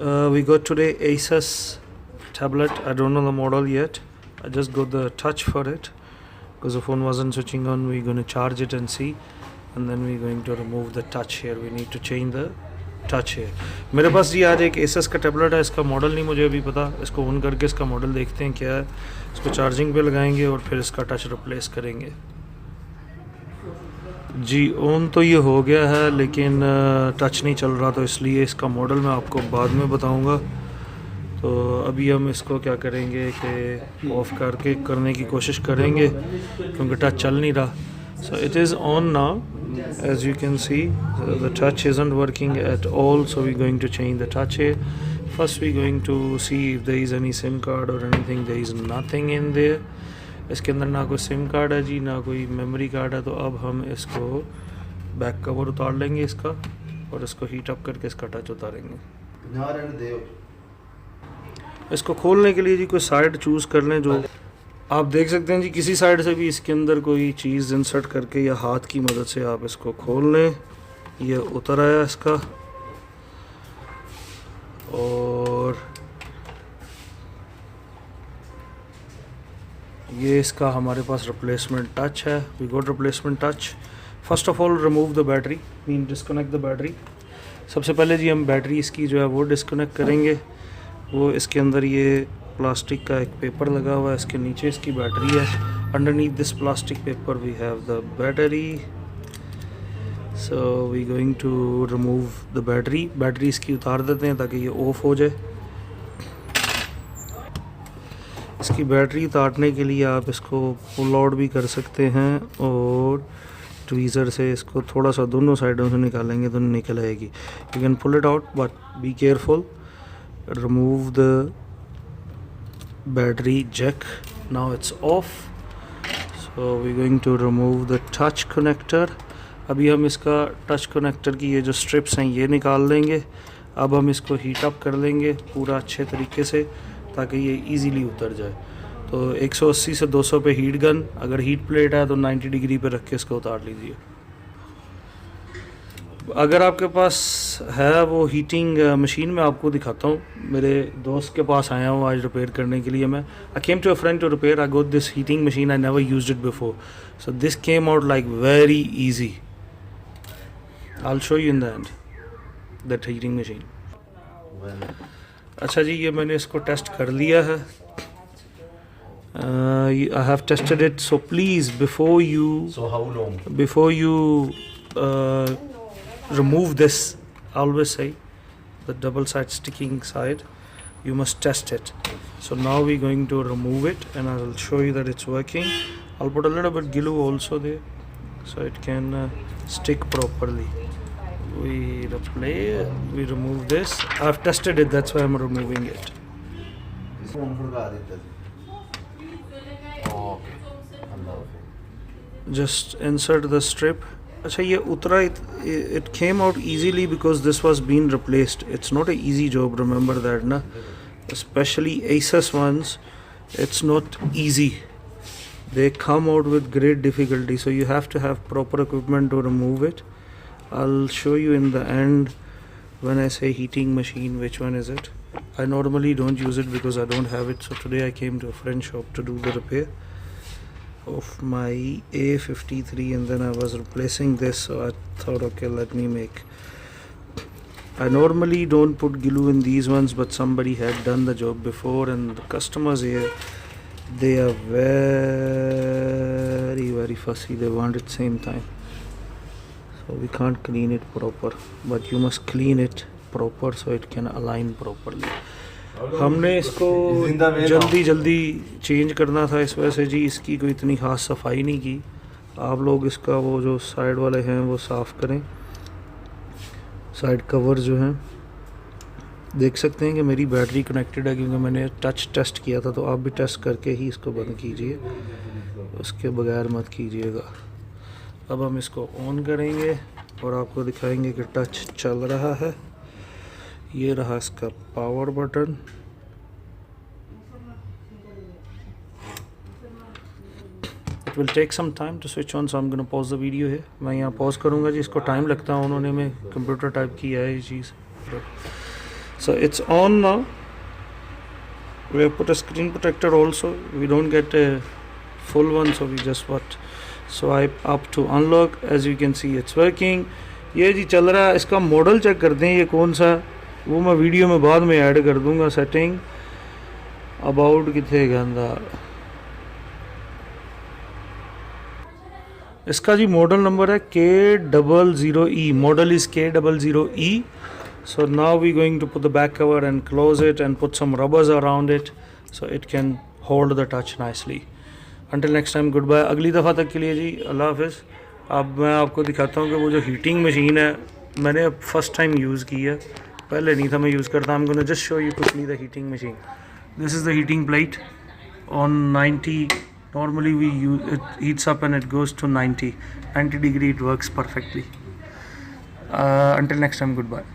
We got today ASUS tablet. I don't know the model yet. I just got the touch for it because the phone wasn't switching on. We're going to charge it and see, and then we're going to remove the touch here. We need to change the touch here. मेरे पास जी आज एक ASUS का tablet है. इसका model नहीं मुझे अभी पता. इसको ऑन करके इसका मॉडल देखते हैं क्या है. इसको चार्जिंग पे लगाएंगे और फिर इसका टच रिप्लेस करेंगे. जी ऑन तो ये हो गया है लेकिन टच नहीं चल रहा, तो इसलिए इसका मॉडल मैं आपको बाद में बताऊंगा. तो अभी हम इसको क्या करेंगे कि ऑफ़ करके करने की कोशिश करेंगे क्योंकि टच चल नहीं रहा. So it is on now. As you can see, the touch isn't working at all, so we're going to change the touch here. First we're going to see if there is any SIM card or anything. There is nothing in there. इसके अंदर ना कोई SIM card है जी, ना कोई memory card है. तो अब हम इसको बैक कवर उतार लेंगे इसका और इसको हीट अप करके इसका टच उतारेंगे. इसको खोलने के लिए जी कोई साइड चूज़ कर लें. जो आप देख सकते हैं जी, किसी साइड से भी इसके अंदर कोई चीज़ इंसर्ट करके या हाथ की मदद से आप इसको खोल लें. ये उतर आया इसका. और ये इसका हमारे पास रिप्लेसमेंट टच है. We got replacement touch. First of all remove the battery, mean disconnect the battery. सबसे पहले जी हम बैटरी इसकी जो है वो डिस्कनेक्ट करेंगे. वो इसके अंदर ये प्लास्टिक का एक पेपर लगा हुआ है, इसके नीचे इसकी बैटरी है. Underneath this plastic paper we have the battery. So we going to remove the battery. Battery इसकी उतार देते हैं ताकि ये ऑफ हो जाए. इसकी बैटरी उतारने के लिए आप इसको पुल आउट भी कर सकते हैं और ट्वीज़र से इसको थोड़ा सा दोनों साइडों से निकालेंगे तो निकल आएगी. You can pull it out but be careful. Remove the battery jack. Now it's off. So we're going to remove the touch connector. अभी हम इसका टच कनेक्टर की ये जो स्ट्रिप्स हैं ये निकाल लेंगे. अब हम इसको हीट अप कर लेंगे पूरा अच्छे तरीके से ताकि ये इजीली उतर जाए. तो 180 से 200 पे हीट गन, अगर हीट प्लेट है तो 90 डिग्री पे रख के इसको उतार लीजिए. अगर आपके पास है वो हीटिंग मशीन, मैं आपको दिखाता हूँ. मेरे दोस्त के पास आया हूँ आज रिपेयर करने के लिए. मैं I came to a friend to repair. I got this heating machine. I never used it before, so this came out like very easy. I will show you in the end that heating machine. अच्छा जी, ये मैंने इसको test कर लिया है. I have tested it. So please before you remove this, I always say the double side sticking side, you must test it. So now we're going to remove it and I will show you that it's working. I'll put a little bit glue also there so it can stick properly. We remove this. I've tested it, that's why I'm removing it. Just insert the strip. अच्छा ये उतरा. it came out easily because this was being replaced. It's not a easy job, remember that na. Especially ASUS ones, it's not easy. They come out with great difficulty, so you have to have proper equipment to remove it. I'll show you in the end when I say heating machine which one is it. I normally don't use it because I don't have it, so today I came to a friend's shop to do the repair of my A53 and then I was replacing this, so I thought okay, let me make. I normally don't put glue in these ones, but somebody had done the job before and the customers here, they are very fussy. They want it same time, so we can't clean it proper, but you must clean it proper so it can align properly. हमने इसको जल्दी change करना था, इस वजह से जी इसकी कोई इतनी खास सफाई नहीं की. आप लोग इसका वो जो साइड वाले हैं वो साफ़ करें. साइड कवर जो हैं देख सकते हैं कि मेरी बैटरी कनेक्टेड है क्योंकि मैंने टच टेस्ट किया था. तो आप भी टेस्ट करके ही इसको बंद कीजिए, उसके बगैर मत कीजिएगा. अब हम इसको ऑन करेंगे और आपको दिखाएंगे कि टच चल रहा है. ये रहा इसका power button. It will take some time to switch on, so I'm going to pause the video here. मैं यहाँ पॉज करूँगा जी. इसको टाइम लगता है, उन्होंने में कंप्यूटर टाइप किया है ये चीज़. So it's on now. We have put a screen protector also. We don't get a full one, so we just what swipe up to unlock. As you can see, it's working. ये जी चल रहा है. इसका model check करते हैं ये कौन सा, वो मैं वीडियो में बाद में ऐड कर दूंगा. सेटिंग अबाउट कितने गंदा. इसका जी मॉडल नंबर है K00E. Model is K00E. So now we're going to put the back cover and close it and put some rubbers around it so it can hold the touch nicely. Until next time, goodbye. अगली दफ़ा तक के लिए जी अल्लाह हाफिज़. अब मैं आपको दिखाता हूँ कि वो जो हीटिंग मशीन है मैंने अब फर्स्ट टाइम यूज़ की है, पहले नहीं था मैं यूज़ करता. I'm gonna just show you quickly the heating machine. This is the heating plate on 90. Normally we use it, heats up and it goes to 90 degree. It works perfectly. Until next time, goodbye.